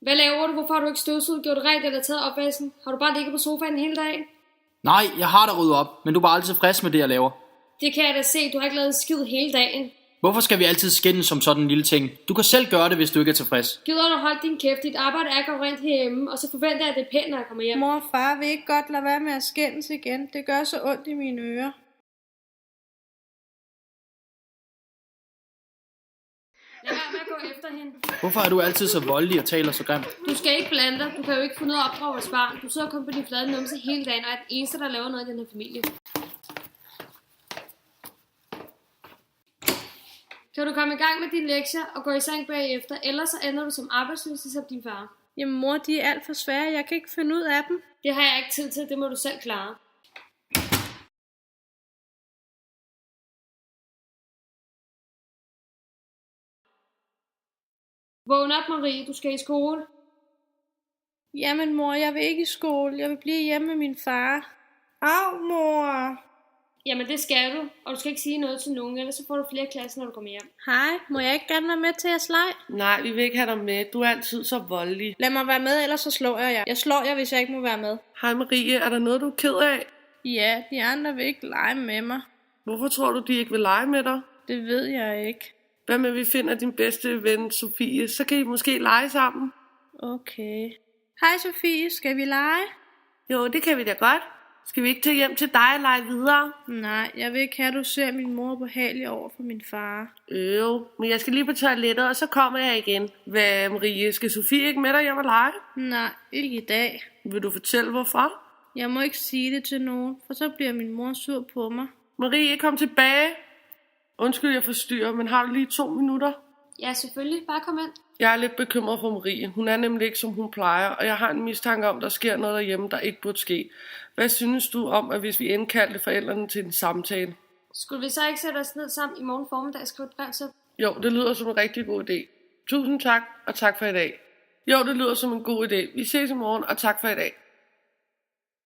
Hvad laver du? Hvorfor har du ikke støvsuget, gjort det rent eller taget opvasken? Har du bare ligget på sofaen hele dagen? Nej, jeg har da ryddet op, men du er bare altid tilfreds med det, jeg laver. Det kan jeg da se, du har ikke lavet en skid hele dagen. Hvorfor skal vi altid skændes som sådan en lille ting? Du kan selv gøre det, hvis du ikke er tilfreds. Gider du holde din kæft, dit arbejde er at gå rent herhjemme, og så forventer jeg, at det er pænt, når jeg kommer hjem. Mor og far vil ikke godt lade være med at skændes igen. Det gør så ondt i mine ører. Lad være med at gå efter hende. Hvorfor er du altid så voldelig og taler så grimt? Du skal ikke blande dig. Du kan jo ikke få noget at opdrage vores barn. Du sidder kun på din flade numse hele dagen, og er den eneste, der laver noget i den her familie. Kan du komme i gang med dine lektier og gå i seng bagefter, ellers så ender du som arbejdsløs som din far. Jamen mor, de er alt for svære. Jeg kan ikke finde ud af dem. Det har jeg ikke tid til, det må du selv klare. Vågn op, Marie, du skal i skole. Jamen mor, jeg vil ikke i skole. Jeg vil blive hjemme med min far. Au, mor. Jamen det skal du, og du skal ikke sige noget til nogen, ellers så får du flere klasser, når du kommer hjem. Hej, må jeg ikke gerne være med til at slege? Nej, vi vil ikke have dig med. Du er altid så voldelig. Lad mig være med, ellers så slår jeg jer. Jeg slår jer, hvis jeg ikke må være med. Hej Marie, er der noget, du er ked af? Ja, de andre vil ikke lege med mig. Hvorfor tror du, de ikke vil lege med dig? Det ved jeg ikke. Hvad med, vi finder din bedste ven, Sofie? Så kan I måske lege sammen. Okay. Hej Sofie, skal vi lege? Jo, det kan vi da godt. Skal vi ikke tage hjem til dig og lege videre? Nej, jeg vil ikke have, at du ser min mor behagelig over for min far. Men jeg skal lige på toilettet, og så kommer jeg igen. Hvad, Marie, skal Sofie ikke med dig hjem og lege? Nej, ikke i dag. Vil du fortælle, hvorfor? Jeg må ikke sige det til nogen, for så bliver min mor sur på mig. Marie, kom tilbage. Undskyld, jeg forstyrrer, men har du lige 2 minutter? Ja, selvfølgelig. Bare kom ind. Jeg er lidt bekymret for Marie. Hun er nemlig ikke, som hun plejer, og jeg har en mistanke om, der sker noget derhjemme, der ikke burde ske. Hvad synes du om, at hvis vi indkaldte forældrene til en samtale? Skulle vi så ikke sætte os ned sammen i morgen formiddag og skrive et brev til? Jo, det lyder som en rigtig god idé. Tusind tak, og tak for i dag. Jo, det lyder som en god idé. Vi ses i morgen, og tak for i dag.